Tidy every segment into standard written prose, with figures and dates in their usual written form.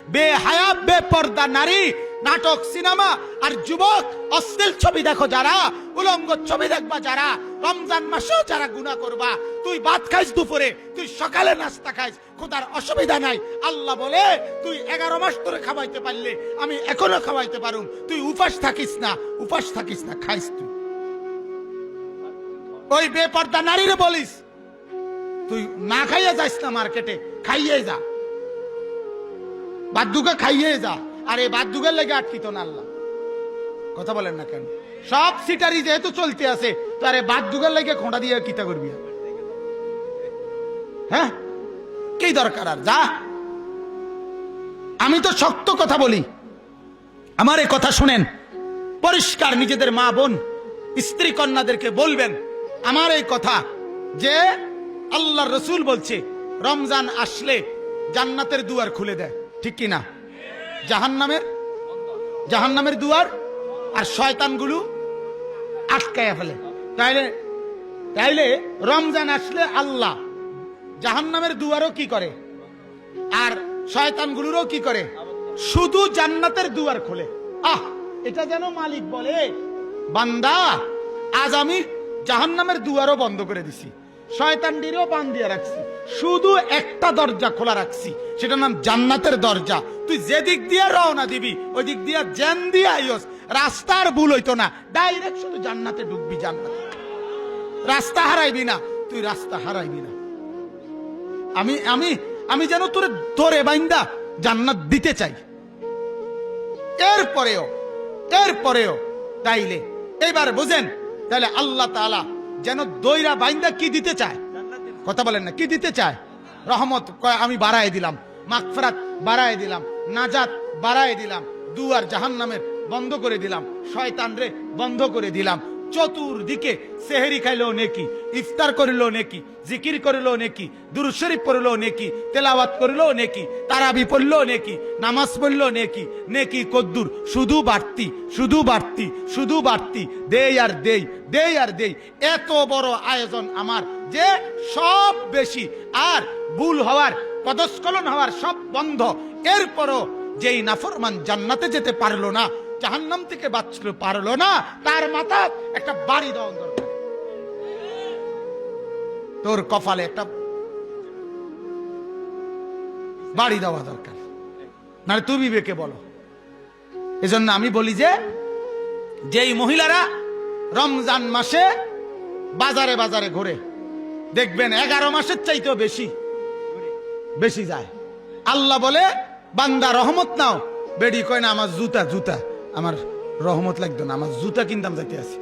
বেহায়া বেপর্দা নারী, নাটক সিনেমা আর যুবক অশ্লীল ছবি দেখো যারা, উলঙ্গ ছবি দেখবা যারা, রমজান মাসেও যারা গুনাহ করবা, তুই ভাত খাইস দুপুরে, তুই সকালে নাস্তা খাইস, খোদার অসুবিধা নাই। আল্লাহ বলে তুই 11 মাস ধরে খাওয়াইতে পারলে আমি এখনো খাওয়াইতে পারুম, তুই উপাস থাকিস না, উপাস থাকিস না, খাইস তুই। ওই বেপর্দা নারীরে বলিস তুই না খাইয়ে যাইস না, মার্কেটে খাইয়ে যা, বাদ্যুকে খাইয়ে যা। আর এই বাদ্যুকের লেগে আটকিত না আল্লাহ। কথা বলেন না কেন? সব সিটারি যেহেতু চলতে আছে, তো আরে বাদ্যুকের লেগে খোঁড়া দিয়ে কিতা করবি? হ্যাঁ, কি দরকার আর? যা। আমি তো শক্ত কথা বলি, আমার এই কথা শুনেন, পরিষ্কার নিজেদের মা বোন স্ত্রী কন্যাদেরকে বলবেন আমার এই কথা, যে আল্লাহর রসুল বলছে রমজান আসলে জান্নাতের দুয়ার খুলে দেয়, ঠিক কি না? জাহান্নামের দুয়ার আর শয়তানগুলো আটকায়া ফেলে। তাইলে রমজান আসলে আল্লাহ জাহান্নামের দুয়ারও কি করে আর শয়তানগুলোরও কি করে? শুধু জান্নাতের দুয়ার খোলে। এটা যেন মালিক বলে, বান্দা আজ আমি জাহান্নামের দুয়ারও বন্ধ করে দিছি, শয়তানটিরও বান দিয়ে রাখছি, শুধু একটা দরজা খোলা রাখছি, সেটার নাম জান্নাতের দরজা। তুই যে দিক দিয়ে রওনা দিবি ওই দিক দিয়ে জ্যান দিয়ে আইস, রাস্তার ভুল হইতো না, ডাইরেক্ট শুধু জান্নাতে ঢুকবি, জান্নাতে। রাস্তা হারাইবি না, তুই রাস্তা হারাইবি না। আমি আমি আমি যেন তোরে ধরে বাইন্দা জান্নাত দিতে চাই। এরপরেও তাইলে এইবার বুঝেন, তাহলে আল্লাহ তাআলা যেন দইরা বাইন্দা কি দিতে চায়? কথা বলেন না, কি দিতে চায়? রহমত আমি বাড়ায় দিলাম, মাগফিরাত বাড়ায় দিলাম, নাজাত বাড়ায় দিলাম, দুয়ার জাহান্নামের বন্ধ করে দিলাম, শয়তান রে বন্ধ করে দিলাম। চতুর্দিকে সেহরি খাইলেও নেকি, ইফতার করিলেও নেকি, জিকির করিলেও নেকি, দুরূদ শরীফ পড়লেও নেকি, তেলাওয়াত করিলেও নেকি, তারাবি পড়লেও নেকি, নামাজ পড়লেও নেকি, নেকি কদ্দুর, শুধু বাড়তি, শুধু বাড়তি, শুধু বাড়তি, দেই আর দেই, দেই আর দেই। এত বড় আয়োজন আমার, যে সব বেশি, আর ভুল হওয়ার, পদস্খলন হওয়ার সব বন্ধ। এরপরও যেই নাফরমান জান্নাতে যেতে পারলো না, জাহান্নাম থেকে বাঁচতে পারলো না, তার মাথা একটা বাড়ি দেওয়া দরকার। তোর কপালে একটা বাড়ি দেওয়া দরকার, না তুমি বিবেকে বলো। এজন্য আমি বলি যে যেই মহিলারা রমজান মাসে বাজারে বাজারে ঘুরে, দেখবেন 11 মাসের চাইতেও বেশি বেশি যায়। আল্লাহ বলে বান্দা রহমত নাও, বেডি কয় না আমার জুতা আমার রহমত লাগতো না, আমার জুতা কিনতাম যাইতে আছি।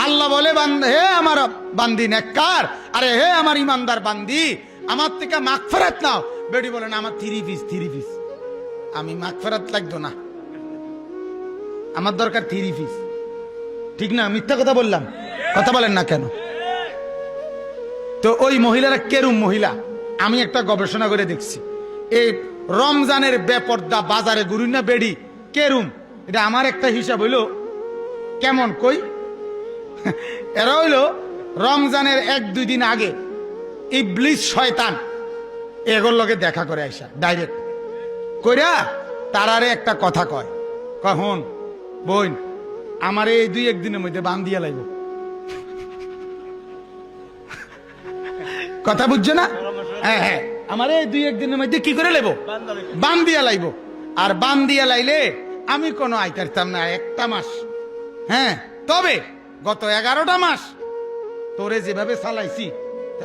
আল্লাহ বলে বান্দা, হে আমার বান্দি নেককার, আরে হে আমার ইমানদার বান্দি, আমার থেকে মাগফিরাত নাও। বেডি বলে না আমার 3 পিস, আমি মাগফিরাত লাগতো না, আমার দরকার 3 পিস। ঠিক না? মিথ্যা কথা বললাম? কথা বলেন না কেন? তো ওই মহিলারা কেরুম মহিলা, আমি একটা গবেষণা করে দেখছি, এই রমজানের বেপর্দা বাজারে ঘুরি না বেডি কেরুম, এটা আমার একটা হিসাব হইলো কেমন কই। এরা হইলো রমজানের 1-2 দিন আগে ইবলিস শয়তান এগুলোর লগে দেখা করে আইসা ডাইরেক্ট কইরা তারারে একটা কথা কয়, কখন বোন আমার এই 2-1 দিনের মধ্যে বান দিয়া লাইব। কথা বুঝছো না? হ্যাঁ, আমার এই 2-1 দিনের মধ্যে কি করে লাইব? বান দিয়া লাইব। আর বান দিয়া লাইলে আমি কোনো আইতারতাম না 1টা মাস। হ্যাঁ, তবে গত 11টা মাস তোরে যেভাবে চালাইছি,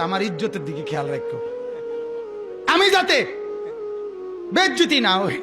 আমার ইজ্জতের দিকে খেয়াল রাখো, আমি যাতে বেজ্জতি না হই।